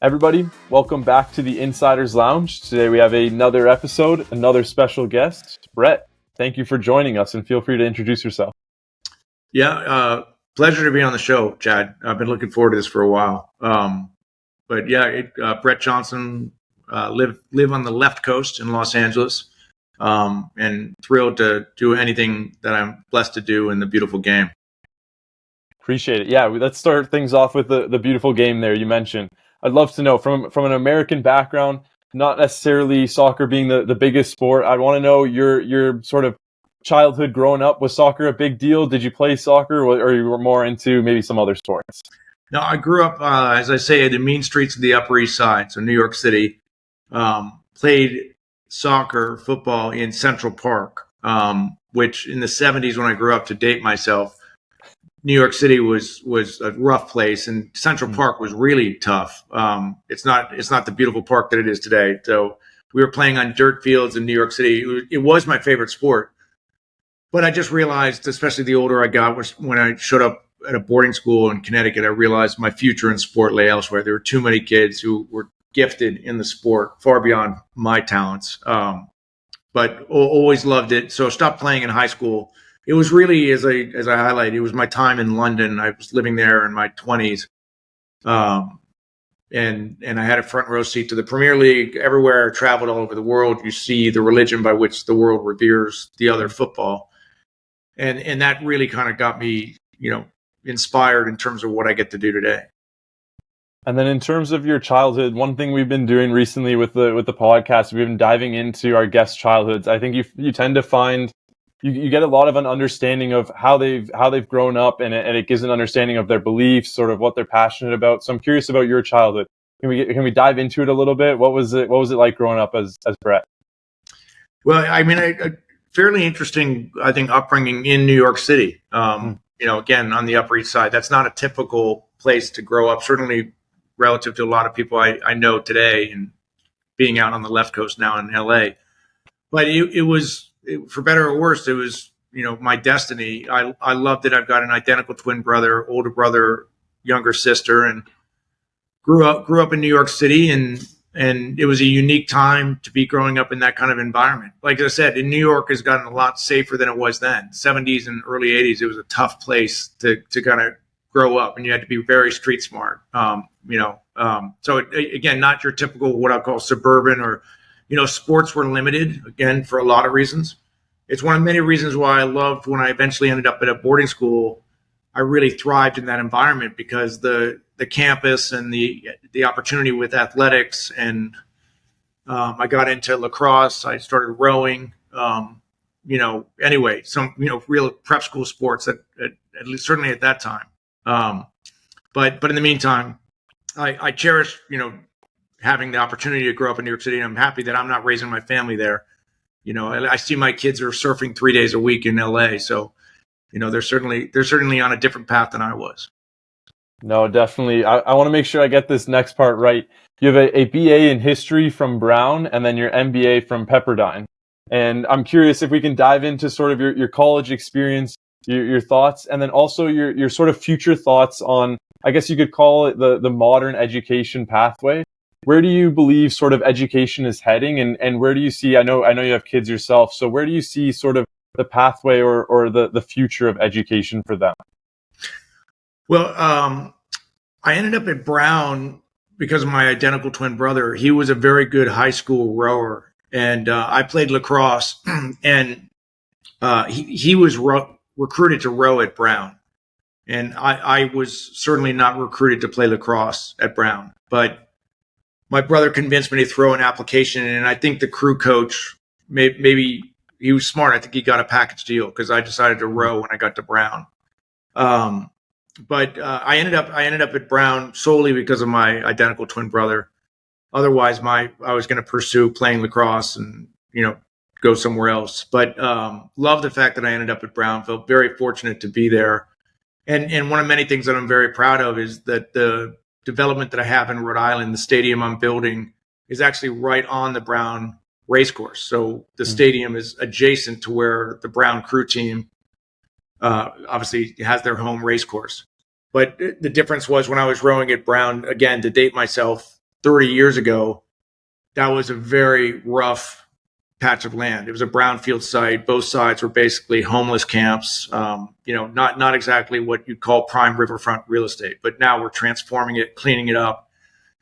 Everybody, welcome back to the Insiders Lounge. Today we have another episode, another special guest. Brett, thank you for joining us, and feel free to introduce yourself. Pleasure to be on the show, Chad. I've been looking forward to this for a while. Brett Johnson, live on the left coast in Los Angeles, and thrilled to do anything that I'm blessed to do in the beautiful game. Appreciate it. Yeah, let's start things off with the beautiful game there you mentioned. I'd love to know from an American background, not necessarily soccer being the biggest sport. I want to know your sort of childhood growing up. Was soccer a big deal? Did you play soccer, or you were more into maybe some other sports? No, I grew up, as I say, in the mean streets of the Upper East Side, so New York City. Played soccer, football in Central Park, which in the 70s when I grew up, to date myself, New York City was a rough place, and Central Park was really tough. It's not the beautiful park that it is today. So we were playing on dirt fields in New York City. It was my favorite sport. But I just realized, especially the older I got, was when I showed up at a boarding school in Connecticut, I realized my future in sport lay elsewhere. There were too many kids who were gifted in the sport, far beyond my talents. But always loved it. So I stopped playing in high school. It was really, as I highlighted, it was my time in London. I was living there in my 20s. And I had a front row seat to the Premier League. Everywhere I traveled all over the world, you see the religion by which the world reveres the other football. And that really kind of got me, inspired in terms of what I get to do today. And then in terms of your childhood, one thing we've been doing recently with the podcast, we've been diving into our guests' childhoods. I think you tend to find you get a lot of an understanding of how they've grown up, and it gives an understanding of their beliefs, sort of what they're passionate about. So I'm curious about your childhood. Can we dive into it a little bit? What was it like growing up as Brett? Well, I mean, a fairly interesting, I think, upbringing in New York City. Again, on the Upper East Side, that's not a typical place to grow up. Certainly, relative to a lot of people I know today, and being out on the left coast now in LA. But it was, for better or worse, it was, my destiny. I loved it. I've got an identical twin brother, older brother, younger sister, and grew up in New York City, and it was a unique time to be growing up in that kind of environment. Like I said, in New York has gotten a lot safer than it was then. 70s and early 80s, it was a tough place to kind of grow up, and you had to be very street smart. So again, not your typical what I call suburban, or sports were limited, again, for a lot of reasons. It's one of many reasons why I loved when I eventually ended up at a boarding school. I really thrived in that environment because the campus and the opportunity with athletics, and I got into lacrosse. I started rowing. Anyway, some real prep school sports at least certainly at that time. But in the meantime, I cherish having the opportunity to grow up in New York City, and I'm happy that I'm not raising my family there. I see my kids are surfing 3 days a week in LA, so they're certainly on a different path than I was. No, definitely. I want to make sure I get this next part right. You have a BA in history from Brown, and then your MBA from Pepperdine. And I'm curious if we can dive into sort of your college experience, your thoughts, and then also your sort of future thoughts on, I guess you could call it the modern education pathway. Where do you believe sort of education is heading, and where do you see, I know you have kids yourself, so where do you see sort of the pathway or the future of education for them? Well, I ended up at Brown because of my identical twin brother. He was a very good high school rower, and I played lacrosse, and he was recruited to row at Brown. And I was certainly not recruited to play lacrosse at Brown, but my brother convinced me to throw an application in, and I think the crew coach, maybe he was smart. I think he got a package deal because I decided to row when I got to Brown. But I ended up at Brown solely because of my identical twin brother. Otherwise, I was going to pursue playing lacrosse and go somewhere else. But love the fact that I ended up at Brown. Felt very fortunate to be there. And one of many things that I'm very proud of is that the development that I have in Rhode Island, the stadium I'm building, is actually right on the Brown racecourse. So the stadium is adjacent to where the Brown crew team obviously has their home racecourse. But the difference was when I was rowing at Brown, again, to date myself, 30 years ago, that was a very rough patch of land. It was a brownfield site. Both sides were basically homeless camps. Not exactly what you'd call prime riverfront real estate. But now we're transforming it, cleaning it up,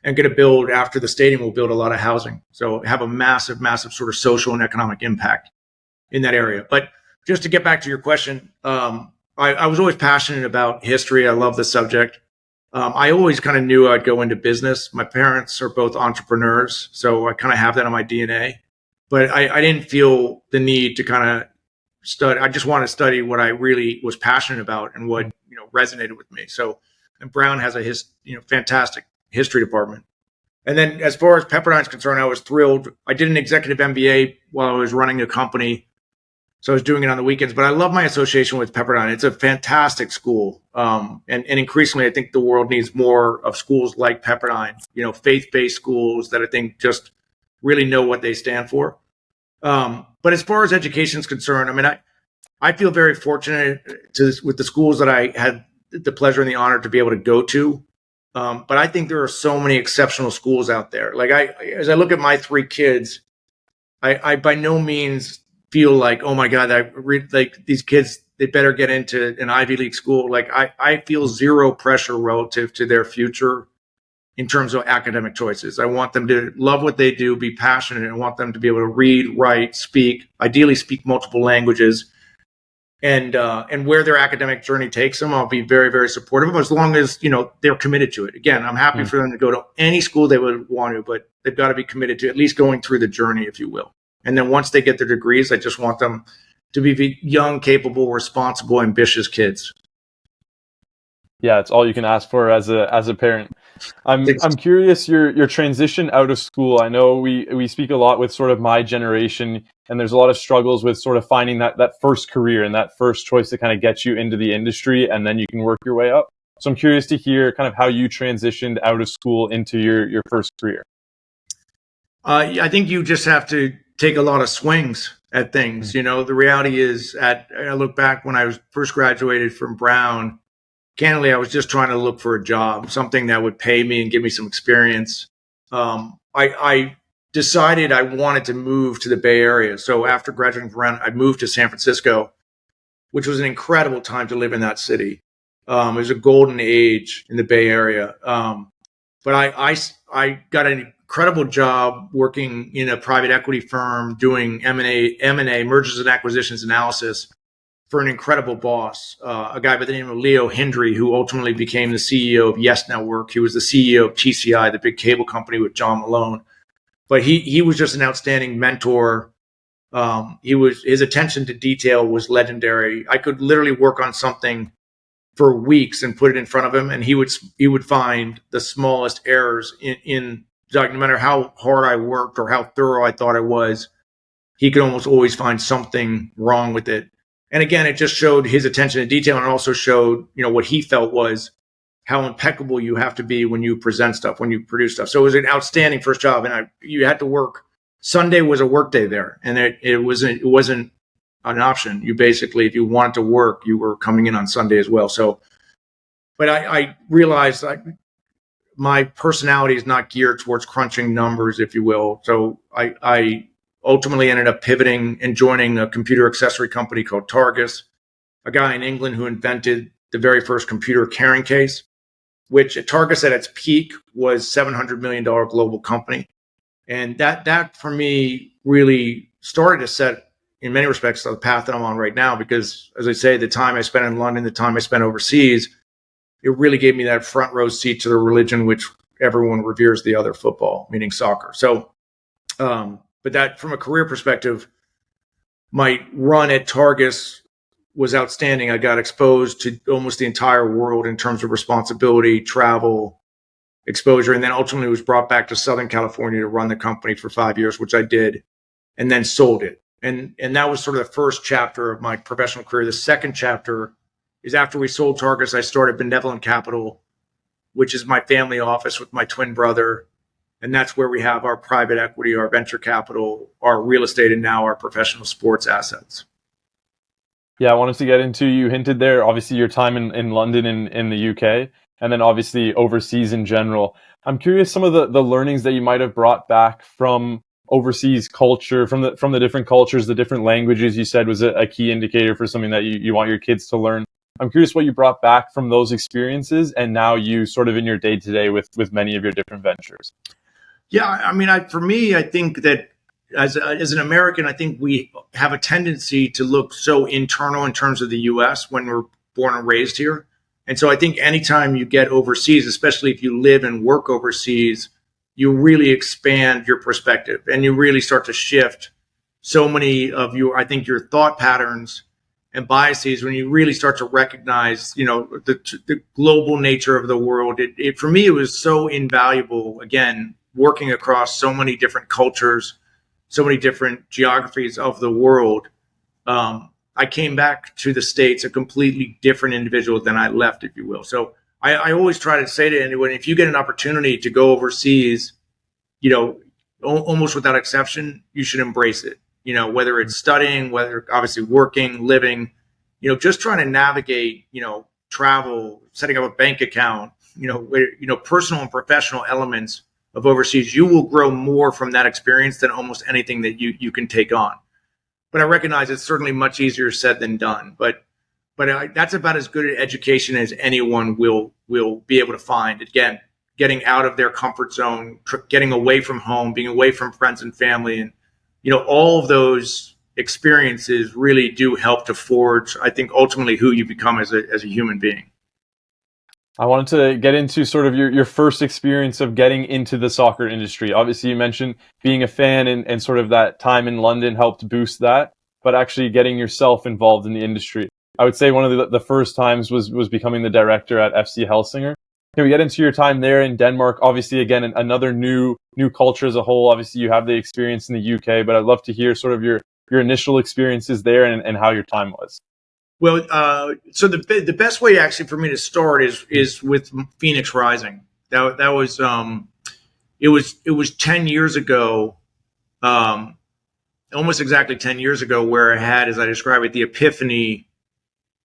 and going to build, after the stadium, we'll build a lot of housing. So have a massive, massive sort of social and economic impact in that area. But just to get back to your question, I was always passionate about history. I love the subject. I always kind of knew I'd go into business. My parents are both entrepreneurs, so I kind of have that in my DNA. But I didn't feel the need to kind of study. I just wanted to study what I really was passionate about and what resonated with me. So, and Brown has a fantastic history department. And then as far as Pepperdine's concerned, I was thrilled. I did an executive MBA while I was running a company. So I was doing it on the weekends, but I love my association with Pepperdine. It's a fantastic school. And increasingly, I think the world needs more of schools like Pepperdine, faith-based schools that I think just really know what they stand for. But as far as education is concerned, I mean, I feel very fortunate with the schools that I had the pleasure and the honor to be able to go to. But I think there are so many exceptional schools out there. Like as I look at my three kids, I by no means feel like, oh my God, like these kids, they better get into an Ivy League school. Like I feel zero pressure relative to their future in terms of academic choices. I want them to love what they do, be passionate, and I want them to be able to read, write, speak, ideally speak multiple languages. And where their academic journey takes them, I'll be very, very supportive of, as long as, they're committed to it. Again, I'm happy for them to go to any school they would want to, but they've got to be committed to at least going through the journey, if you will. And then once they get their degrees, I just want them to be young, capable, responsible, ambitious kids. Yeah, it's all you can ask for as a parent. I'm curious your transition out of school. I know we speak a lot with sort of my generation, and there's a lot of struggles with sort of finding that first career and that first choice to kind of get you into the industry, and then you can work your way up. So I'm curious to hear kind of how you transitioned out of school into your first career. I think you just have to take a lot of swings at things. The reality is, I look back when I was first graduated from Brown. Candidly, I was just trying to look for a job, something that would pay me and give me some experience. I decided I wanted to move to the Bay Area. So after graduating from Brown, I moved to San Francisco, which was an incredible time to live in that city. It was a golden age in the Bay Area. But I got an incredible job working in a private equity firm doing M&A, mergers and acquisitions analysis, for an incredible boss, a guy by the name of Leo Hendry, who ultimately became the CEO of Yes Network. He was the CEO of TCI, the big cable company, with John Malone. But he was just an outstanding mentor. His attention to detail was legendary. I could literally work on something for weeks and put it in front of him, and he would find the smallest errors in no matter how hard I worked or how thorough I thought I was. He could almost always find something wrong with it. And again, it just showed his attention to detail, and also showed, what he felt was how impeccable you have to be when you present stuff, when you produce stuff. So it was an outstanding first job, and you had to work. Sunday was a work day there, and it wasn't an option. You basically, if you wanted to work, you were coming in on Sunday as well. So, but I realized my personality is not geared towards crunching numbers, if you will. So I ultimately ended up pivoting and joining a computer accessory company called Targus, a guy in England who invented the very first computer carrying case, which at Targus at its peak was $700 million global company. And that for me really started to set, in many respects, the path that I'm on right now, because as I say, the time I spent in London, the time I spent overseas, it really gave me that front row seat to the religion which everyone reveres, the other, football, meaning soccer. So, but that, from a career perspective, my run at Targus was outstanding. I got exposed to almost the entire world in terms of responsibility, travel, exposure, and then ultimately was brought back to Southern California to run the company for 5 years, which I did, and then sold it. And that was sort of the first chapter of my professional career. The second chapter is after we sold Targus, I started Benevolent Capital, which is my family office with my twin brother. And that's where we have our private equity, our venture capital, our real estate, and now our professional sports assets. Yeah, I wanted to get into, you hinted there, obviously your time in London and in the UK, and then obviously overseas in general. I'm curious some of the learnings that you might have brought back from overseas culture, from the different cultures, the different languages you said was a key indicator for something that you want your kids to learn. I'm curious what you brought back from those experiences and now you sort of in your day to day with many of your different ventures. Yeah, I mean, for me, I think that as an American, I think we have a tendency to look so internal in terms of the U.S. when we're born and raised here. And so I think anytime you get overseas, especially if you live and work overseas, you really expand your perspective and you really start to shift so many of I think your thought patterns and biases when you really start to recognize, the global nature of the world. For me, it was so invaluable, again, working across so many different cultures, so many different geographies of the world. I came back to the States a completely different individual than I left, if you will. So I always try to say to anyone, if you get an opportunity to go overseas, almost without exception, you should embrace it. Whether it's studying, whether obviously working, living, just trying to navigate, travel, setting up a bank account, personal and professional elements of overseas, you will grow more from that experience than almost anything that you can take on. But I recognize it's certainly much easier said than done. But that's about as good an education as anyone will be able to find. Again, getting out of their comfort zone, getting away from home, being away from friends and family, and all of those experiences really do help to forge, I think, ultimately who you become as a human being. I wanted to get into sort of your first experience of getting into the soccer industry. Obviously, you mentioned being a fan and sort of that time in London helped boost that, but actually getting yourself involved in the industry. I would say one of the first times was becoming the director at FC Helsinger. Can we get into your time there in Denmark? Obviously, again, another new culture as a whole. Obviously, you have the experience in the UK, but I'd love to hear sort of your initial experiences there and how your time was. Well, so the best way actually for me to start is with Phoenix Rising. That was it was 10 years ago, almost exactly 10 years ago, where I had, as I describe it, the epiphany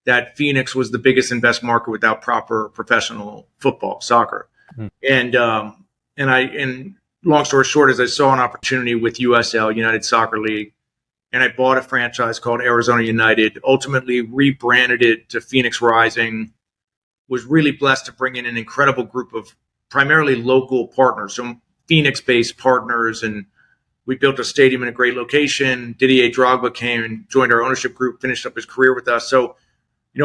that Phoenix was the biggest and best market without proper professional football, soccer. Mm-hmm. And long story short is I saw an opportunity with USL, United Soccer League, and I bought a franchise called Arizona United, ultimately rebranded it to Phoenix Rising, was really blessed to bring in an incredible group of primarily local partners, so Phoenix-based partners, and we built a stadium in a great location. Didier Drogba came and joined our ownership group, finished up his career with us. So,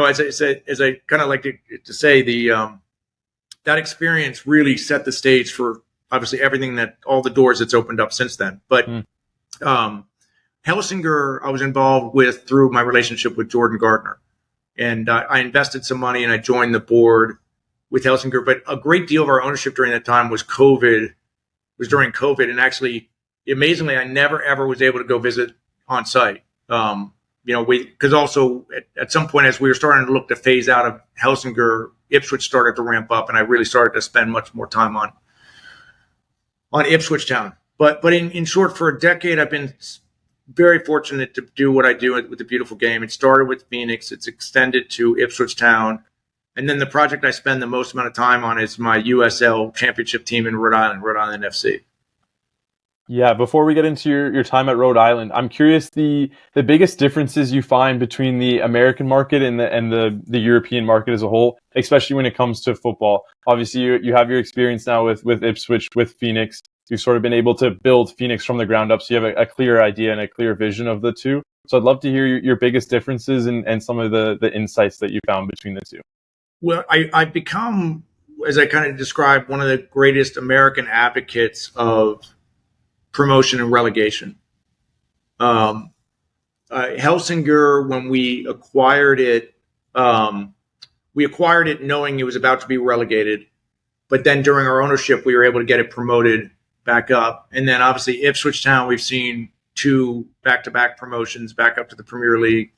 as I said, as I kind of like to say, that experience really set the stage for obviously everything all the doors that's opened up since then. But Helsinger, I was involved with through my relationship with Jordan Gardner. And I invested some money and I joined the board with Helsinger. But a great deal of our ownership during that time was during COVID. And actually, amazingly, I never, ever was able to go visit on site. Because also at some point, as we were starting to look to phase out of Helsinger, Ipswich started to ramp up. And I really started to spend much more time on Ipswich Town. But in short, for a decade, I've been very fortunate to do what I do with the beautiful game. It started with Phoenix. It's extended to Ipswich Town. And then the project I spend the most amount of time on is my USL championship team in Rhode Island FC. Yeah, before we get into your time at Rhode Island, I'm curious the biggest differences you find between the American market and the European market as a whole, especially when it comes to football. Obviously, you have your experience now with Ipswich, with Phoenix. You've sort of been able to build Phoenix from the ground up, so you have a clear idea and a clear vision of the two. So I'd love to hear your biggest differences and some of the insights that you found between the two. Well, I've become, as I kind of described, one of the greatest American advocates of promotion and relegation. Helsinger, when we acquired it knowing it was about to be relegated. But then during our ownership, we were able to get it promoted back up. And then obviously Ipswich Town, we've seen 2 back-to-back promotions back up to the Premier League.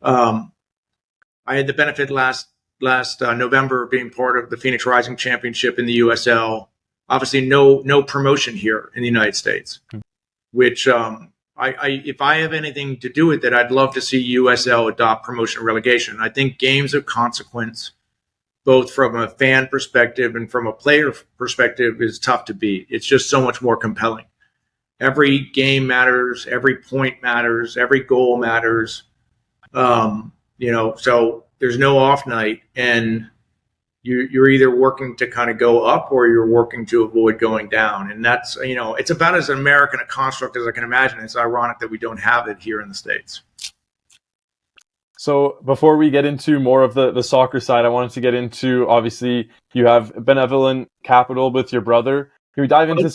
I had the benefit last November of being part of the Phoenix Rising Championship in the USL. Obviously, no promotion here in the United States, which if I have anything to do with it, I'd love to see USL adopt promotion and relegation. I think games of consequence, both from a fan perspective and from a player perspective, is tough to beat. It's just so much more compelling. Every game matters, every point matters, every goal matters. So there's no off night, and you're either working to kind of go up or you're working to avoid going down. And that's, it's about as American a construct as I can imagine. It's ironic that we don't have it here in the States. So before we get into more of the soccer side, I wanted to get into, obviously, you have Benevolent Capital with your brother. Can we dive into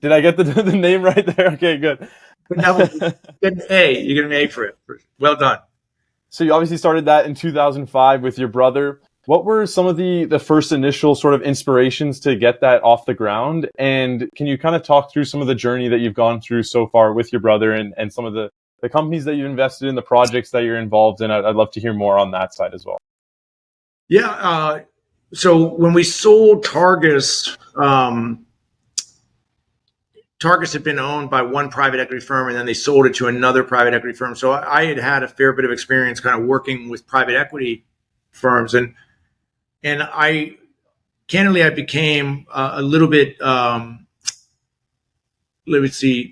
did I get the name right there? Okay, good. Benevolent, you get an A for it. Well done. So you obviously started that in 2005 with your brother. What were some of the first initial sort of inspirations to get that off the ground? And can you kind of talk through some of the journey that you've gone through so far with your brother and some of the companies that you've invested in, the projects that you're involved in? I'd love to hear more on that side as well. Yeah. So when we sold Targus, Targus had been owned by one private equity firm, and then they sold it to another private equity firm. So I had a fair bit of experience kind of working with private equity firms. And I became a little bit,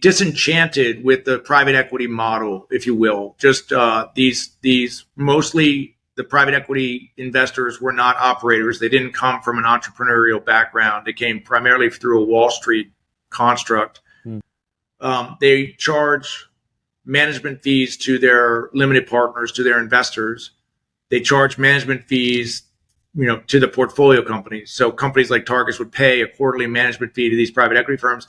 disenchanted with the private equity model, if you will. Just these mostly the private equity investors were not operators. They didn't come from an entrepreneurial background. They came primarily through a Wall Street construct. They charge management fees to their limited partners, to their investors. They charge management fees, to the portfolio companies. So companies like Targus would pay a quarterly management fee to these private equity firms.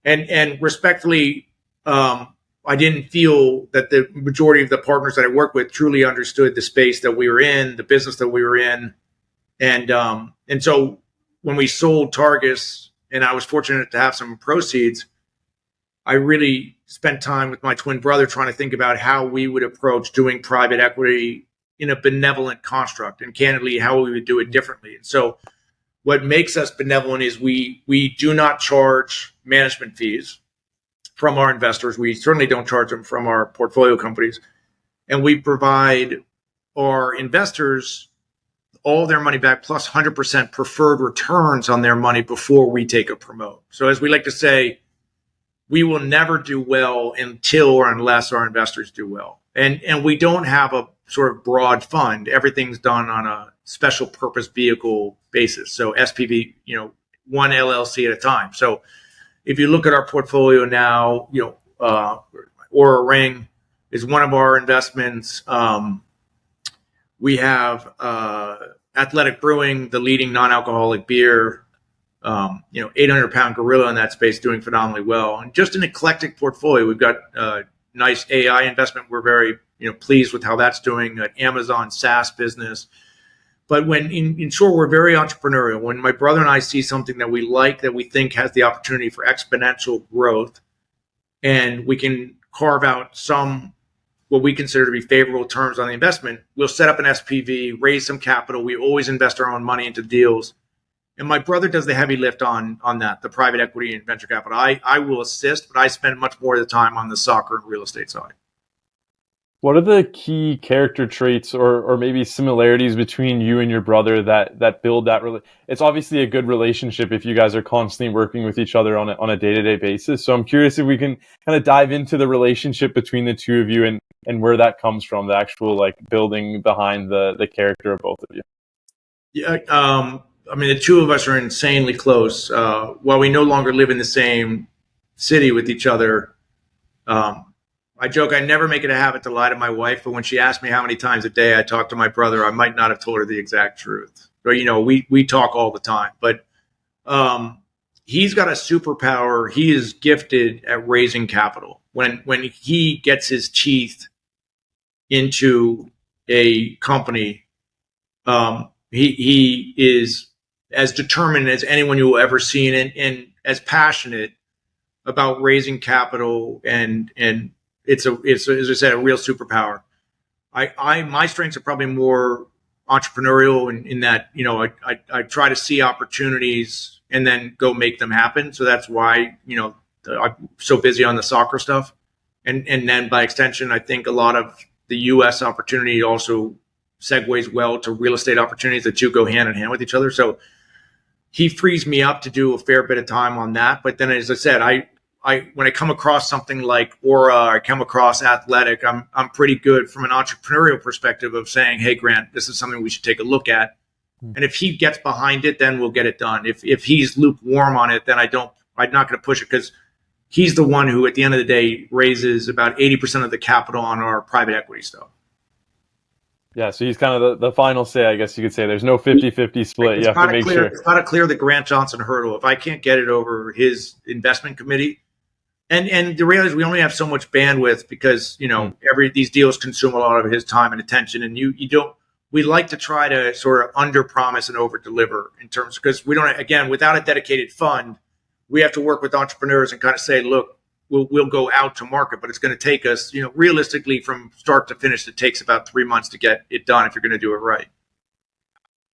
And respectfully, I didn't feel that the majority of the partners that I worked with truly understood the space that we were in, the business that we were in. And so when we sold Targus, and I was fortunate to have some proceeds, I really spent time with my twin brother trying to think about how we would approach doing private equity in a benevolent construct, and candidly, how we would do it differently. And so what makes us benevolent is we do not charge management fees from our investors. We certainly don't charge them from our portfolio companies. And we provide our investors all their money back plus 100% preferred returns on their money before we take a promote. So as we like to say, we will never do well until or unless our investors do well. And we don't have a sort of broad fund. Everything's done on a special purpose vehicle basis. So SPV, one LLC at a time. So if you look at our portfolio now, Oura Ring is one of our investments. We have Athletic Brewing, the leading non-alcoholic beer, 800-pound gorilla in that space, doing phenomenally well. And just an eclectic portfolio. We've got a nice AI investment. We're very pleased with how that's doing. An Amazon SaaS business. But when in short, we're very entrepreneurial. When my brother and I see something that we like, that we think has the opportunity for exponential growth, and we can carve out some what we consider to be favorable terms on the investment, we'll set up an SPV, raise some capital. We always invest our own money into deals. And my brother does the heavy lift on that, the private equity and venture capital. I will assist, but I spend much more of the time on the soccer and real estate side. What are the key character traits or maybe similarities between you and your brother that build that? It's obviously a good relationship if you guys are constantly working with each other on a day-to-day basis. So I'm curious if we can kind of dive into the relationship between the two of you and where that comes from, the actual building behind the character of both of you. Yeah, the two of us are insanely close. While we no longer live in the same city with each other, I joke I never make it a habit to lie to my wife, but when she asks me how many times a day I talk to my brother, I might not have told her the exact truth. But we talk all the time. But he's got a superpower. He is gifted at raising capital. When he gets his teeth into a company, he is as determined as anyone you will ever see, and as passionate about raising capital, and it's as I said, a real superpower. My strengths are probably more entrepreneurial in that I try to see opportunities and then go make them happen. So that's why I'm so busy on the soccer stuff, and then by extension, I think a lot of the U.S. opportunity also segues well to real estate opportunities. The two go hand in hand with each other. So he frees me up to do a fair bit of time on that. But then, as I said, I when I come across something like Aura, I come across Athletic, I'm pretty good from an entrepreneurial perspective of saying, hey, Grant, this is something we should take a look at. And if he gets behind it, then we'll get it done. If he's lukewarm on it, then I'm not going to push it, because he's the one who, at the end of the day, raises about 80% of the capital on our private equity stuff. Yeah, so he's kind of the final say, I guess you could say. There's no 50-50 split. You have to make sure. It's got to clear the Grant Johnson hurdle. If I can't get it over his investment committee, and the reality is we only have so much bandwidth, because these deals consume a lot of his time and attention, and you don't. We like to try to sort of under promise and over deliver in terms, because we don't, again, without a dedicated fund, we have to work with entrepreneurs and kind of say, look, we'll go out to market, but it's going to take us, realistically, from start to finish, it takes about 3 months to get it done if you're going to do it right.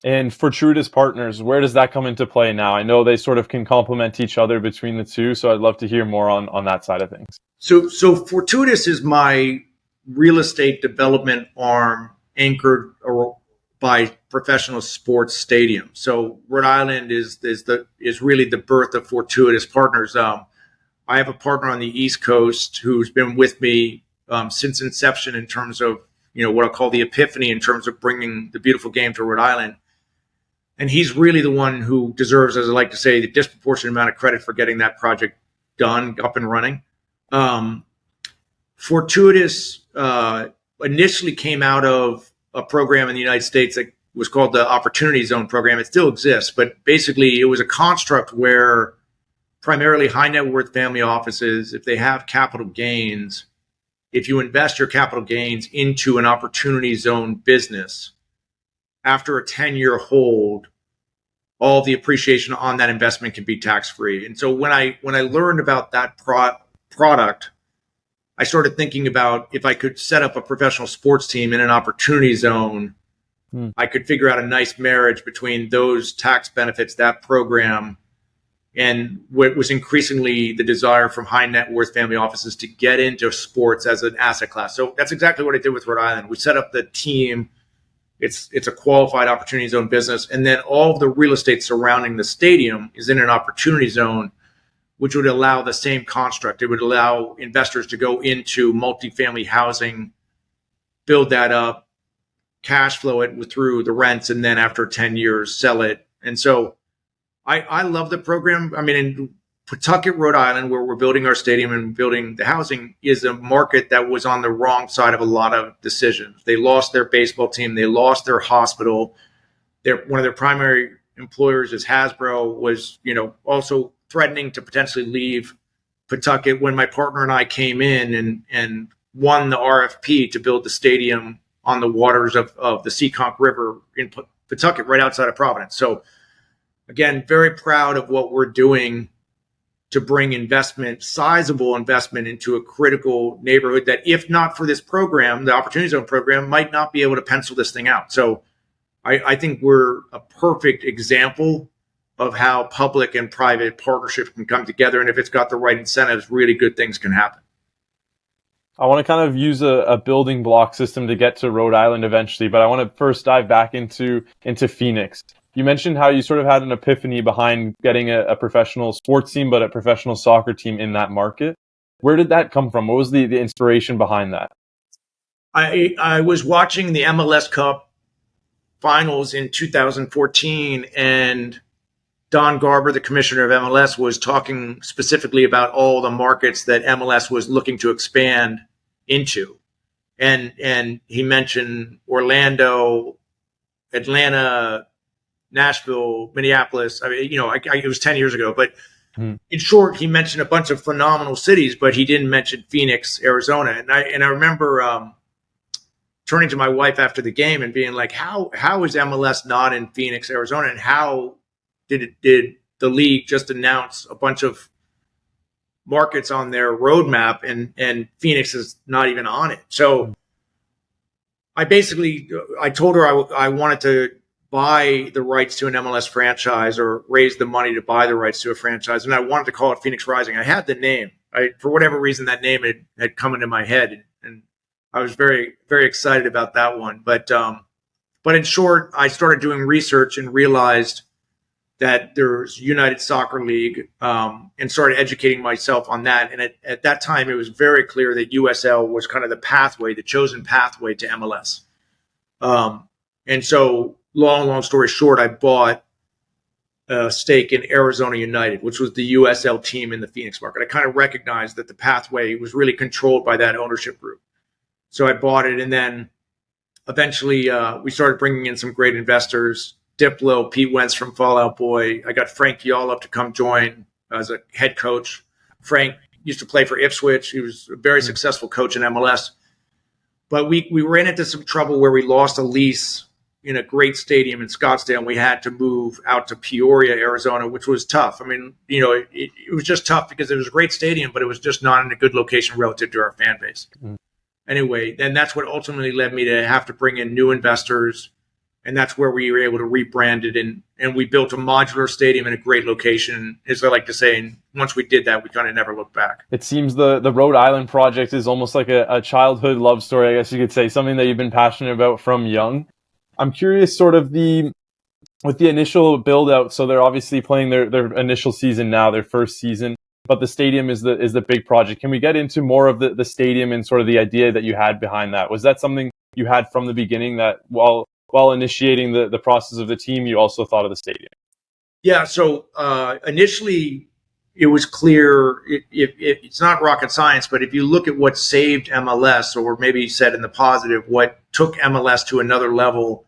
And Fortuitous Partners, where does that come into play now? I know they sort of can complement each other between the two, so I'd love to hear more on that side of things. So Fortuitous is my real estate development arm, anchored by professional sports stadiums. So Rhode Island is really the birth of Fortuitous Partners. I have a partner on the East Coast who's been with me since inception in terms of what I'll call the epiphany in terms of bringing the beautiful game to Rhode Island. And he's really the one who deserves, as I like to say, the disproportionate amount of credit for getting that project done, up and running. Fortuitous initially came out of a program in the United States that was called the Opportunity Zone program. It still exists, but basically it was a construct where primarily high net worth family offices, if they have capital gains, if you invest your capital gains into an Opportunity Zone business, after a 10-year hold, all the appreciation on that investment can be tax-free. And so when I learned about that product, I started thinking about, if I could set up a professional sports team in an Opportunity Zone, I could figure out a nice marriage between those tax benefits, that program, and what was increasingly the desire from high net worth family offices to get into sports as an asset class. So that's exactly what I did with Rhode Island. We set up the team. It's a qualified Opportunity Zone business. And then all of the real estate surrounding the stadium is in an Opportunity Zone, which would allow the same construct. It would allow investors to go into multifamily housing, build that up, cash flow it through the rents, and then after 10 years, sell it. And so I love the program. I mean, in Pawtucket, Rhode Island, where we're building our stadium and building the housing, is a market that was on the wrong side of a lot of decisions. They lost their baseball team. They lost their hospital. One of their primary employers is Hasbro, was, also threatening to potentially leave Pawtucket when my partner and I came in and won the RFP to build the stadium on the waters of the Seekonk River in Pawtucket, right outside of Providence. So again, very proud of what we're doing to bring investment, sizable investment, into a critical neighborhood that, if not for this program, the Opportunity Zone program, might not be able to pencil this thing out. So I think we're a perfect example of how public and private partnership can come together. And if it's got the right incentives, really good things can happen. I want to kind of use a building block system to get to Rhode Island eventually, but I want to first dive back into Phoenix. You mentioned how you sort of had an epiphany behind getting a professional sports team, but a professional soccer team in that market. Where did that come from? What was the inspiration behind that? I was watching the MLS Cup finals in 2014, and Don Garber, the commissioner of MLS, was talking specifically about all the markets that MLS was looking to expand into. And he mentioned Orlando, Atlanta, Nashville, Minneapolis. I mean, it was 10 years ago, but in short, he mentioned a bunch of phenomenal cities, but he didn't mention Phoenix, Arizona. And I remember turning to my wife after the game and being like, how is MLS not in Phoenix, Arizona? And how did the league just announce a bunch of markets on their roadmap, and Phoenix is not even on it? So I told her I wanted to buy the rights to an MLS franchise, or raise the money to buy the rights to a franchise. And I wanted to call it Phoenix Rising. I had the name. For whatever reason, that name had come into my head, and I was very, very excited about that one. But But in short, I started doing research and realized that there's United Soccer League, and started educating myself on that. And at that time, it was very clear that USL was kind of the pathway, the chosen pathway to MLS. And so, long story short, I bought a stake in Arizona United, which was the USL team in the Phoenix market. I kind of recognized that the pathway was really controlled by that ownership group. So I bought it, and then eventually we started bringing in some great investors. Diplo, Pete Wentz from Fallout Boy. I got Frank Yallop to come join as a head coach. Frank used to play for Ipswich. He was a very successful coach in MLS. But we ran into some trouble where we lost a lease in a great stadium in Scottsdale, and we had to move out to Peoria, Arizona, which was tough. I mean, it was just tough because it was a great stadium, but it was just not in a good location relative to our fan base. Anyway, then that's what ultimately led me to have to bring in new investors, and that's where we were able to rebrand it, and we built a modular stadium in a great location, as I like to say. And once we did that, we kind of never looked back. It seems the Rhode Island project is almost like a childhood love story, I guess you could say, something that you've been passionate about from young. I'm curious sort of with the initial build out. So they're obviously playing their initial season now, their first season, but the stadium is the big project. Can we get into more of the stadium and sort of the idea that you had behind that? Was that something you had from the beginning, that while initiating the process of the team, you also thought of the stadium? Yeah. So initially it was clear, it's not rocket science, but if you look at what saved MLS, or maybe said in the positive, what took MLS to another level,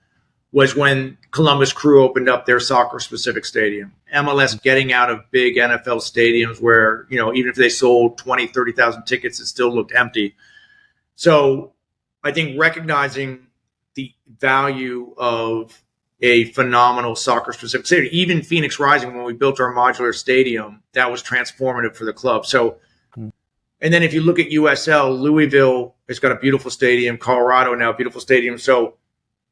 was when Columbus Crew opened up their soccer-specific stadium. MLS getting out of big NFL stadiums where, even if they sold 20, 30,000 tickets, it still looked empty. So I think recognizing the value of a phenomenal soccer-specific stadium, even Phoenix Rising, when we built our modular stadium, that was transformative for the club. So, and then if you look at USL, Louisville has got a beautiful stadium, Colorado now, a beautiful stadium. So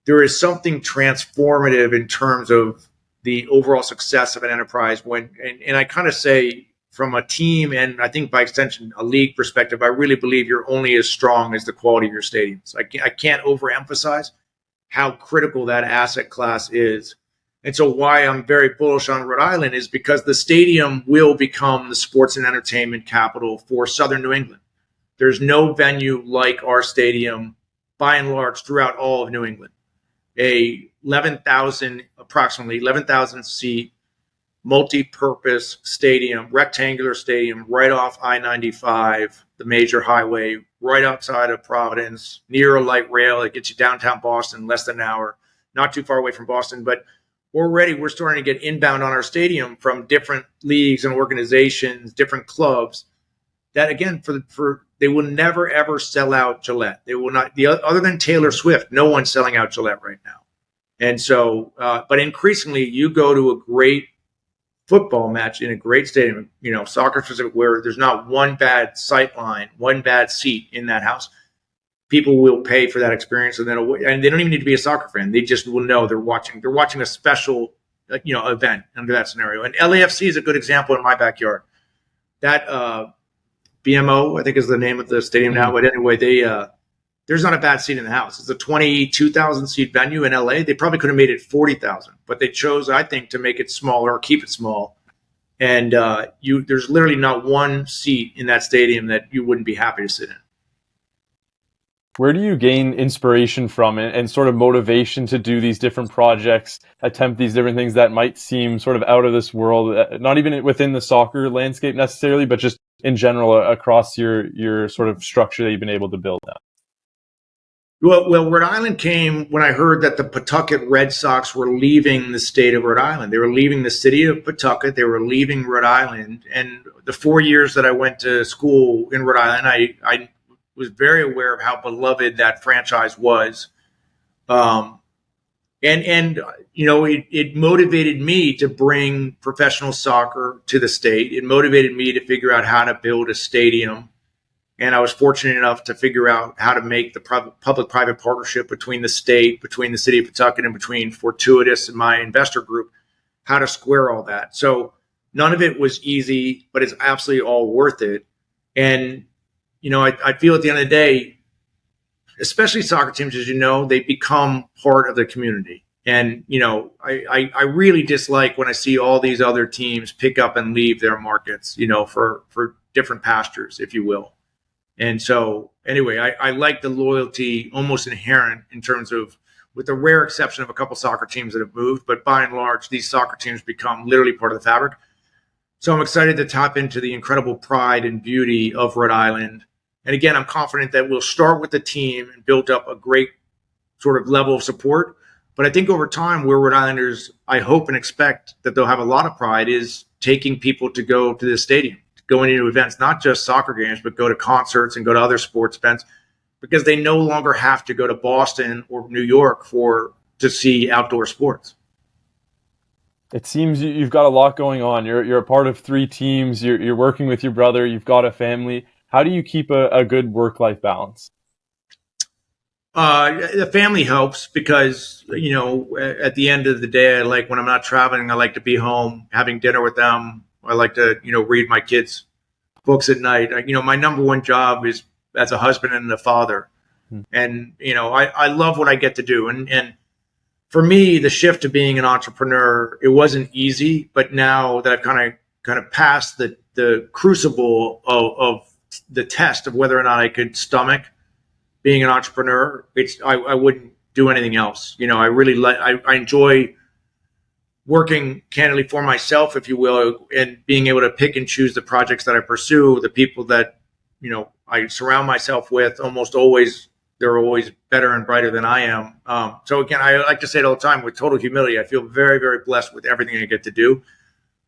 there is something transformative in terms of the overall success of an enterprise. And I kind of say, from a team, and I think by extension a league perspective, I really believe you're only as strong as the quality of your stadiums. I can't overemphasize how critical that asset class is. And so why I'm very bullish on Rhode Island is because the stadium will become the sports and entertainment capital for Southern New England. There's no venue like our stadium, by and large, throughout all of New England. Approximately 11,000 seat, multi-purpose stadium, rectangular stadium, right off I-95, the major highway, right outside of Providence, near a light rail that gets you downtown Boston in less than an hour, not too far away from Boston. But already we're starting to get inbound on our stadium from different leagues and organizations, different clubs, that again, for they will never ever sell out Gillette. They will not. Other than Taylor Swift, no one's selling out Gillette right now. And so, but increasingly, you go to a great football match in a great stadium, soccer specific, where there's not one bad sight line, one bad seat in that house. People will pay for that experience, and they don't even need to be a soccer fan. They just will know they're watching a special, event under that scenario. And LAFC is a good example in my backyard. That BMO, I think, is the name of the stadium now. But anyway, there's not a bad seat in the house. It's a 22,000 seat venue in LA. They probably could have made it 40,000, but they chose, I think, to make it smaller or keep it small. And there's literally not one seat in that stadium that you wouldn't be happy to sit in. Where do you gain inspiration from and sort of motivation to do these different projects, attempt these different things that might seem sort of out of this world, not even within the soccer landscape necessarily, but just in general across your sort of structure that you've been able to build now? Well, Rhode Island came when I heard that the Pawtucket Red Sox were leaving the state of Rhode Island. They were leaving the city of Pawtucket. They were leaving Rhode Island. And the 4 years that I went to school in Rhode Island, I was very aware of how beloved that franchise was. It motivated me to bring professional soccer to the state. It motivated me to figure out how to build a stadium. And I was fortunate enough to figure out how to make the public-private partnership between the state, between the city of Pawtucket, and between Fortuitous and my investor group, how to square all that. So none of it was easy, but it's absolutely all worth it. And, I feel at the end of the day, especially soccer teams, as you know, they become part of the community. And, I really dislike when I see all these other teams pick up and leave their markets, for different pastures, if you will. And so anyway, I like the loyalty almost inherent in terms of, with the rare exception of a couple soccer teams that have moved, but by and large, these soccer teams become literally part of the fabric. So I'm excited to tap into the incredible pride and beauty of Rhode Island. And again, I'm confident that we'll start with the team and build up a great sort of level of support. But I think over time, where Rhode Islanders, I hope and expect that they'll have a lot of pride, is taking people to go to the stadium, going into events, not just soccer games, but go to concerts and go to other sports events, because they no longer have to go to Boston or New York to see outdoor sports. It seems you've got a lot going on. You're a part of 3 teams. You're working with your brother. You've got a family. How do you keep a good work-life balance? The family helps because, at the end of the day, when I'm not traveling, I like to be home having dinner with them. I like to, read my kids' books at night. My number one job is as a husband and a father. And, I love what I get to do. And for me, the shift to being an entrepreneur, it wasn't easy, but now that I've kind of passed the crucible of the test of whether or not I could stomach being an entrepreneur, I wouldn't do anything else. I really I enjoy working candidly for myself, if you will, and being able to pick and choose the projects that I pursue, the people that, I surround myself with. Almost always, they're always better and brighter than I am. So again, I like to say it all the time with total humility. I feel very, very blessed with everything I get to do.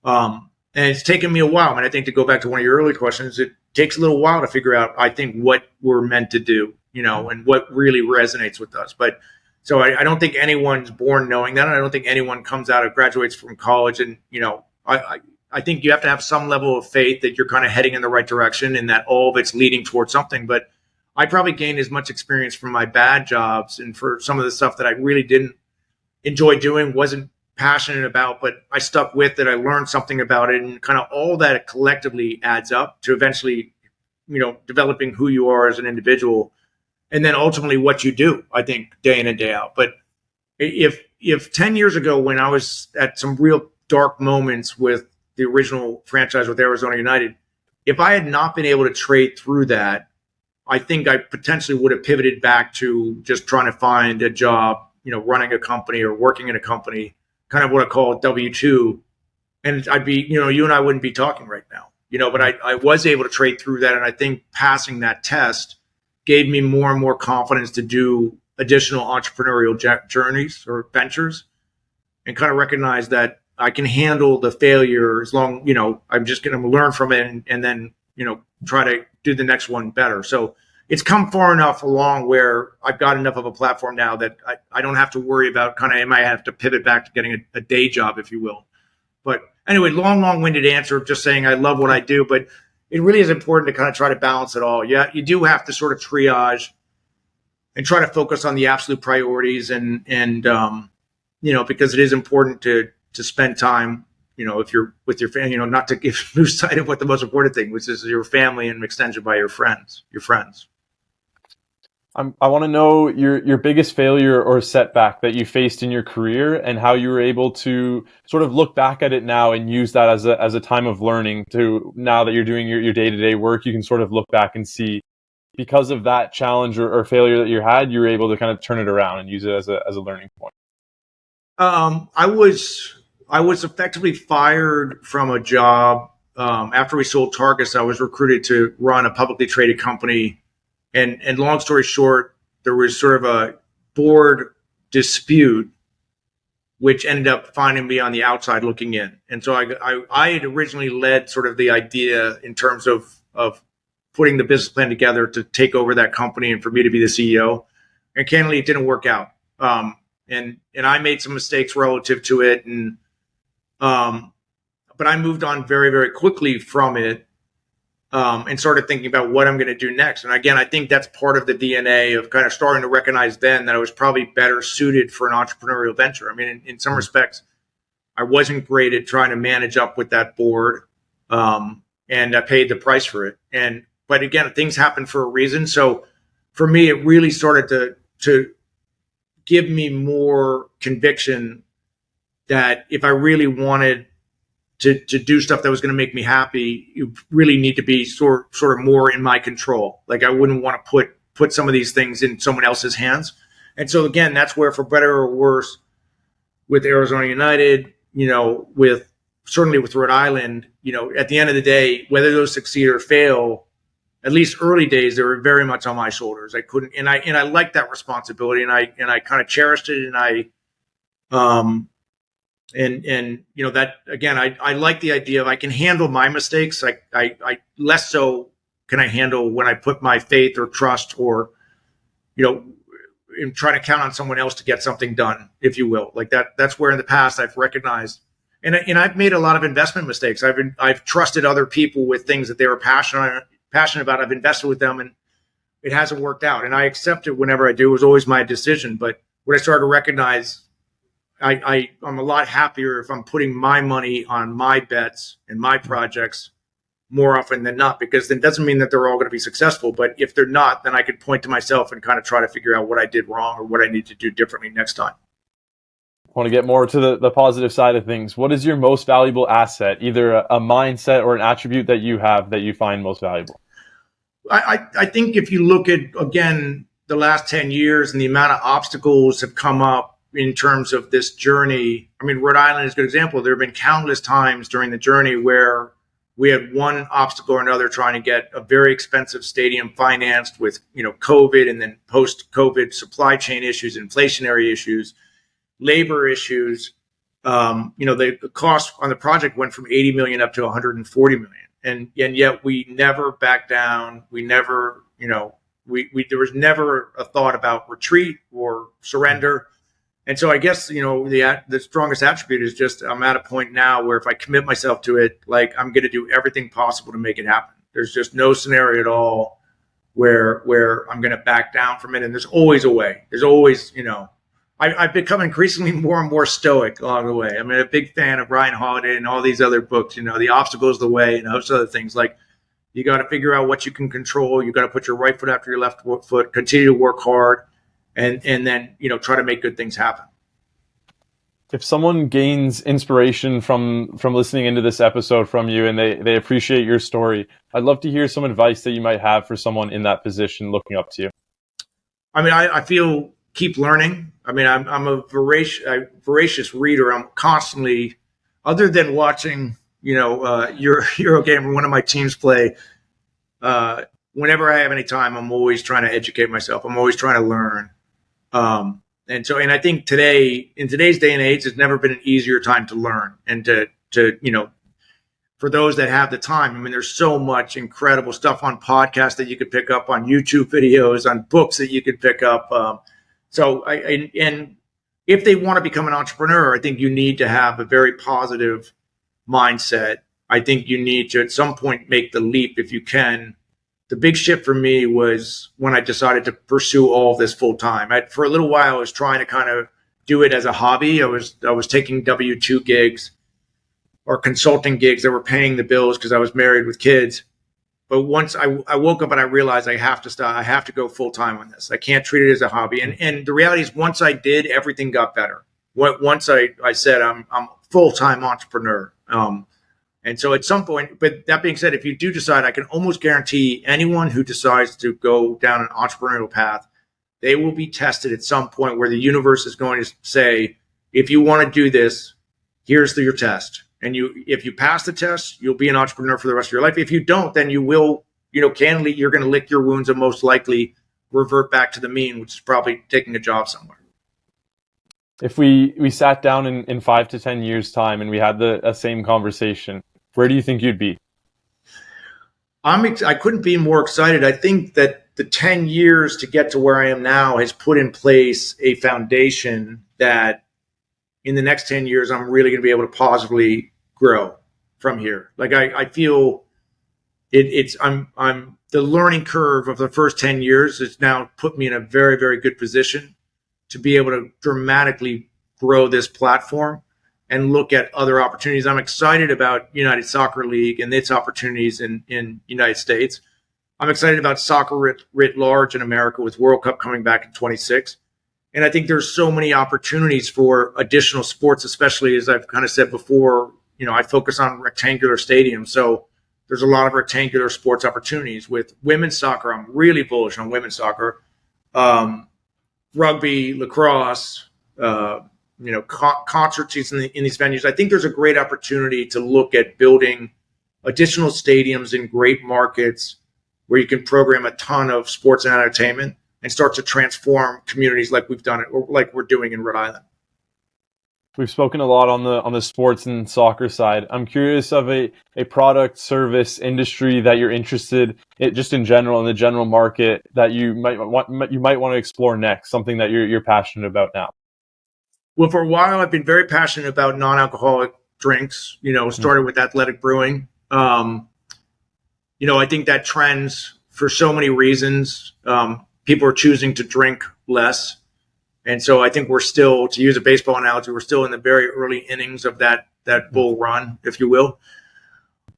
And it's taken me a while. And I think, to go back to one of your early questions, it takes a little while to figure out, I think, what we're meant to do, and what really resonates with us. But so I don't think anyone's born knowing that. And I don't think anyone comes out of graduates from college. And, I think you have to have some level of faith that you're kind of heading in the right direction and that all of it's leading towards something. But I probably gained as much experience from my bad jobs and for some of the stuff that I really didn't enjoy doing, wasn't passionate about, but I stuck with it. I learned something about it, and kind of all that collectively adds up to eventually, developing who you are as an individual, and then ultimately what you do, I think, day in and day out. But if 10 years ago, when I was at some real dark moments with the original franchise with Arizona United, if I had not been able to trade through that, I think I potentially would have pivoted back to just trying to find a job, running a company or working in a company, kind of what I call W-2. And I'd be, you and I wouldn't be talking right now, but I was able to trade through that. And I think passing that test gave me more and more confidence to do additional entrepreneurial journeys or ventures, and kind of recognize that I can handle the failure as long, I'm just going to learn from it and then, try to do the next one better. So it's come far enough along where I've got enough of a platform now that I don't have to worry about I might have to pivot back to getting a day job, if you will. But anyway, long-winded answer of just saying I love what I do, but it really is important to kind of try to balance it all. Yeah, you do have to sort of triage and try to focus on the absolute priorities and because it is important to spend time, if you're with your family, not to lose sight of what the most important thing, which is your family and extension by your friends. I want to know your biggest failure or setback that you faced in your career, and how you were able to sort of look back at it now and use that as a time of learning. To now that you're doing your day-to-day work, you can sort of look back and see, because of that challenge or failure that you had, you were able to kind of turn it around and use it as a learning point. I was effectively fired from a job after we sold Targus. I was recruited to run a publicly traded company. And long story short, there was sort of a board dispute, which ended up finding me on the outside looking in. And so I had originally led sort of the idea in terms of putting the business plan together to take over that company and for me to be the CEO. And candidly, it didn't work out. And I made some mistakes relative to it. But I moved on very, very quickly from it. And started thinking about what I'm going to do next. And again, I think that's part of the DNA of kind of starting to recognize then that I was probably better suited for an entrepreneurial venture. I mean, in some respects, I wasn't great at trying to manage up with that board, and I paid the price for it. But again, things happen for a reason. So for me, it really started to give me more conviction that if I really wanted to do stuff that was going to make me happy, you really need to be sort of more in my control. Like I wouldn't want to put some of these things in someone else's hands. And so again, that's where, for better or worse, with Arizona United, certainly with Rhode Island, at the end of the day, whether those succeed or fail, at least early days, they were very much on my shoulders. I couldn't, and I liked that responsibility, and I kind of cherished it, and that again, I like the idea of I can handle my mistakes. I less so can I handle when I put my faith or trust or, and try to count on someone else to get something done, if you will. Like that's where in the past I've recognized, and I've made a lot of investment mistakes. I've trusted other people with things that they were passionate about. I've invested with them and it hasn't worked out. And I accept it whenever I do. It was always my decision. But when I started to recognize I'm a lot happier if I'm putting my money on my bets and my projects more often than not, because then it doesn't mean that they're all going to be successful. But if they're not, then I can point to myself and kind of try to figure out what I did wrong or what I need to do differently next time. I want to get more to the positive side of things. What is your most valuable asset, either a mindset or an attribute that you have that you find most valuable? I think if you look at, again, the last 10 years and the amount of obstacles have come up in terms of this journey. I mean, Rhode Island is a good example. There have been countless times during the journey where we had one obstacle or another trying to get a very expensive stadium financed with, COVID and then post-COVID supply chain issues, inflationary issues, labor issues. The cost on the project went from 80 million up to 140 million. And yet we never backed down. We never, there was never a thought about retreat or surrender. And so I guess, the strongest attribute is just I'm at a point now where if I commit myself to it, like I'm going to do everything possible to make it happen. There's just no scenario at all where I'm going to back down from it. And there's always a way. There's always, I've become increasingly more and more stoic along the way. I'm a big fan of Ryan Holiday and all these other books, The Obstacle is the Way and those other things. Like you got to figure out what you can control. You got to put your right foot after your left foot, continue to work hard. And then, try to make good things happen. If someone gains inspiration from listening into this episode from you and they appreciate your story, I'd love to hear some advice that you might have for someone in that position looking up to you. I mean, I feel keep learning. I mean, I'm a voracious reader. I'm constantly, other than watching, Euro game or one of my teams play, whenever I have any time, I'm always trying to educate myself. I'm always trying to learn. And I think in today's day and age, it's never been an easier time to learn and to for those that have the time. I mean, there's so much incredible stuff on podcasts that you could pick up, on YouTube videos, on books that you could pick up. And if they want to become an entrepreneur, I think you need to have a very positive mindset. I think you need to at some point make the leap if you can. The big shift for me was when I decided to pursue all of this full time. For a little while, I was trying to kind of do it as a hobby. I was taking W-2 gigs or consulting gigs that were paying the bills because I was married with kids. But once I woke up and I realized I have to stop. I have to go full time on this. I can't treat it as a hobby. And the reality is, once I did, everything got better. Once I said I'm a full time entrepreneur. And so at some point, but that being said, if you do decide, I can almost guarantee anyone who decides to go down an entrepreneurial path, they will be tested at some point where the universe is going to say, if you want to do this, here's your test. And if you pass the test, you'll be an entrepreneur for the rest of your life. If you don't, then you will, candidly, you're going to lick your wounds and most likely revert back to the mean, which is probably taking a job somewhere. If we sat down in 5 to 10 years' time and we had the same conversation, where do you think you'd be? I couldn't be more excited. I think that the 10 years to get to where I am now has put in place a foundation that in the next 10 years, I'm really going to be able to positively grow from here. Like I feel I'm the learning curve of the first 10 years has now put me in a very, very good position to be able to dramatically grow this platform and look at other opportunities. I'm excited about United Soccer League and its opportunities in United States. I'm excited about soccer writ large in America with World Cup coming back in 26. And I think there's so many opportunities for additional sports, especially as I've kind of said before, I focus on rectangular stadiums. So there's a lot of rectangular sports opportunities with women's soccer. I'm really bullish on women's soccer, rugby, lacrosse, concerts in these venues. I think there's a great opportunity to look at building additional stadiums in great markets where you can program a ton of sports and entertainment and start to transform communities like we've done it, or like we're doing in Rhode Island. We've spoken a lot on the sports and soccer side. I'm curious of a product, service, industry that you're interested in, just in general, in the general market, that you might want to explore next, something that you're passionate about now. Well, for a while, I've been very passionate about non-alcoholic drinks. Started with Athletic Brewing. I think that trends for so many reasons. People are choosing to drink less. And so I think we're still, to use a baseball analogy, we're still in the very early innings of that bull run, if you will.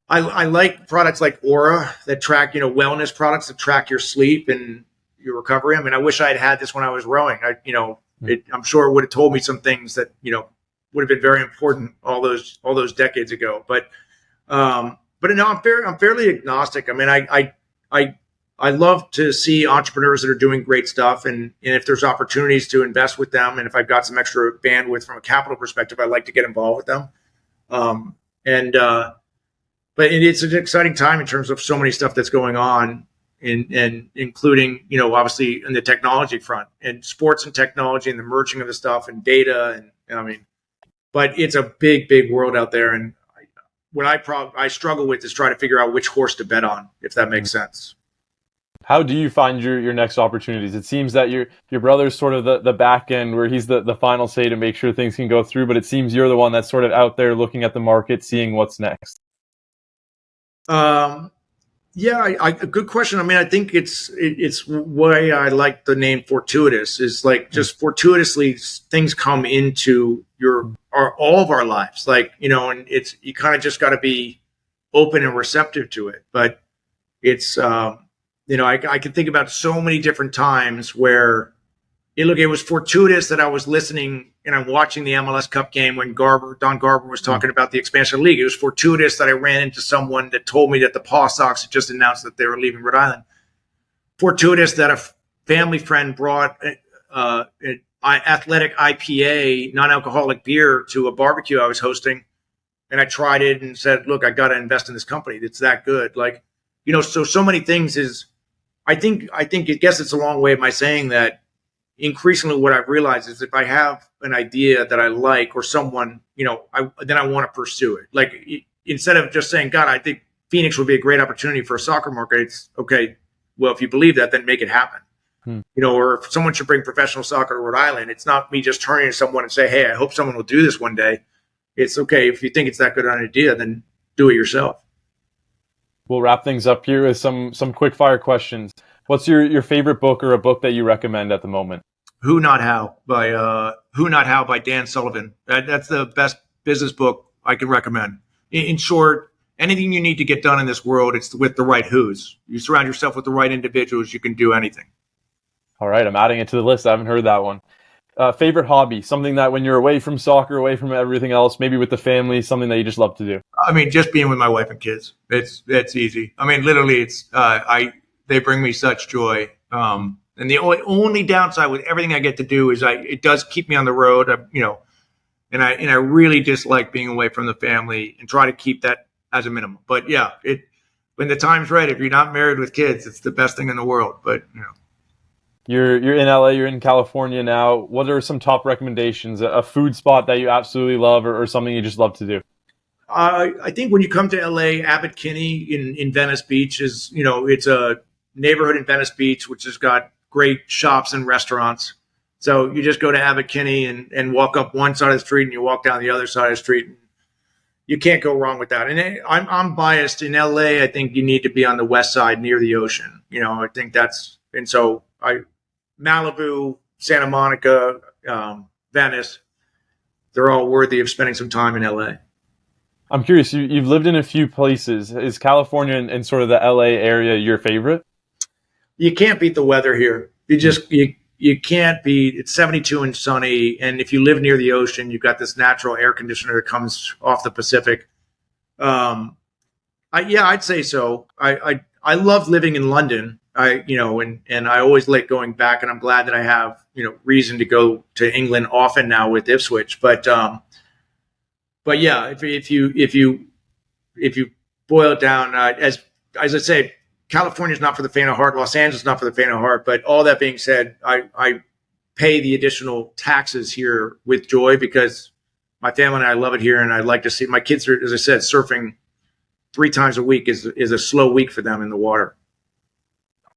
I like products like Oura that track, wellness products that track your sleep and your recovery. I mean, I wish I had this when I was rowing. I'm sure it would have told me some things that, would have been very important all those decades ago. But no, I'm fairly agnostic. I mean, I love to see entrepreneurs that are doing great stuff, and if there's opportunities to invest with them, and if I've got some extra bandwidth from a capital perspective, I like to get involved with them. But it's an exciting time in terms of so many stuff that's going on, and including, obviously in the technology front and sports and technology and the merging of the stuff and data, but it's a big, big world out there, and what I struggle with is trying to figure out which horse to bet on, if that makes sense. How do you find your next opportunities? It seems that your brother's sort of the back end, where he's the final say to make sure things can go through, but it seems you're the one that's sort of out there looking at the market, seeing what's next. A good question. I mean, I think it's why I like the name Fortuitous, is like just fortuitously things come into all of our lives, and you kind of just got to be open and receptive to it. But it's, I can think about so many different times where it was fortuitous that I was listening and I'm watching the MLS Cup game when Don Garber was talking about the expansion of the league. It was fortuitous that I ran into someone that told me that the Paw Sox had just announced that they were leaving Rhode Island. Fortuitous that a family friend brought an athletic IPA, non-alcoholic beer, to a barbecue I was hosting, and I tried it and said, "Look, I got to invest in this company. It's that good." So many things is. I guess it's a long way of my saying that increasingly what I've realized is if I have an idea that I like or someone, then I want to pursue it. Like, instead of just saying, God, I think Phoenix would be a great opportunity for a soccer market. It's okay. Well, if you believe that, then make it happen. Or if someone should bring professional soccer to Rhode Island, it's not me just turning to someone and say, hey, I hope someone will do this one day. It's okay. If you think it's that good an idea, then do it yourself. We'll wrap things up here with some quick fire questions. What's your favorite book, or a book that you recommend at the moment? Who Not How by Dan Sullivan. That's the best business book I can recommend. In short, anything you need to get done in this world, it's with the right who's. You surround yourself with the right individuals, you can do anything. All right, I'm adding it to the list. I haven't heard that one. Favorite hobby, something that when you're away from soccer, away from everything else, maybe with the family, something that you just love to do. I mean, just being with my wife and kids. It's easy. I mean, literally, they bring me such joy. And the only downside with everything I get to do is it does keep me on the road. And I really dislike being away from the family and try to keep that as a minimum. But yeah, when the time's right, if you're not married with kids, it's the best thing in the world. But You're in LA, you're in California now. What are some top recommendations? A food spot that you absolutely love, or something you just love to do? I think when you come to LA, Abbot Kinney in Venice Beach is, it's a neighborhood in Venice Beach, which has got great shops and restaurants. So you just go to Abbot Kinney and walk up one side of the street and you walk down the other side of the street. You can't go wrong with that. And I'm biased. In LA, I think you need to be on the west side near the ocean. I think Malibu, Santa Monica, Venice, they're all worthy of spending some time in LA. I'm curious, you've lived in a few places. Is California and sort of the LA area your favorite? you can't beat the weather here. You can't beat. It's 72 and sunny, and if you live near the ocean, you've got this natural air conditioner that comes off the Pacific. I'd say so. I love living in London. And I always like going back, and I'm glad that I have reason to go to England often now with Ipswich. But yeah, if you boil it down, as I say, California is not for the faint of heart. Los Angeles is not for the faint of heart. But all that being said, I pay the additional taxes here with joy because my family and I love it here, and I'd like to see my kids are, as I said, surfing 3 times a week is a slow week for them in the water.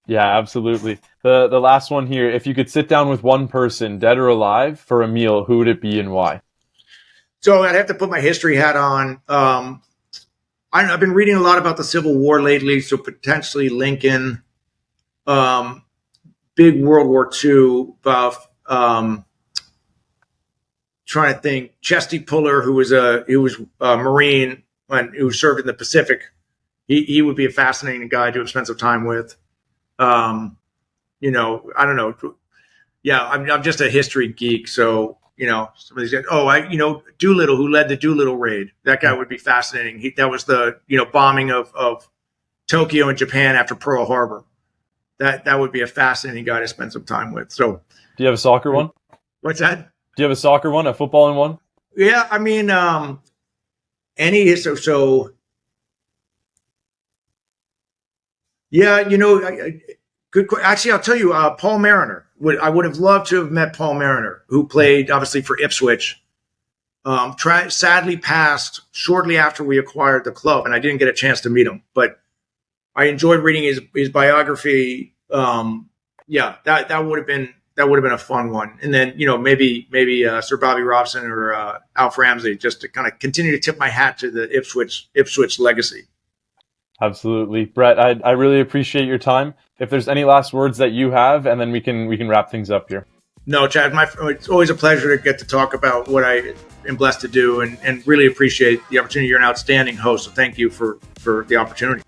Yeah, absolutely. The last one here, if you could sit down with one person, dead or alive, for a meal, who would it be and why? So I'd have to put my history hat on. I've been reading a lot about the Civil War lately, so potentially Lincoln, big World War II buff. Trying to think, Chesty Puller, who was a Marine and who served in the Pacific. He would be a fascinating guy to spend some time with. I don't know. Yeah, I'm just a history geek, so some of these guys. Doolittle, who led the Doolittle raid. That guy would be fascinating. That was the bombing of Tokyo and Japan after Pearl Harbor. That would be a fascinating guy to spend some time with. So, do you have a soccer one? What's that? Do you have a soccer one, a football one? Yeah, I mean, any so. Yeah, good. Actually, I'll tell you, Paul Mariner. I would have loved to have met Paul Mariner, who played obviously for Ipswich. Sadly passed shortly after we acquired the club, and I didn't get a chance to meet him. But I enjoyed reading his biography. That would have been a fun one. And then maybe Sir Bobby Robson or Alf Ramsey, just to kind of continue to tip my hat to the Ipswich legacy. Absolutely. Brett, I really appreciate your time. If there's any last words that you have, and then we can wrap things up here. No, Chad, it's always a pleasure to get to talk about what I am blessed to do, and really appreciate the opportunity. You're an outstanding host, so thank you for the opportunity.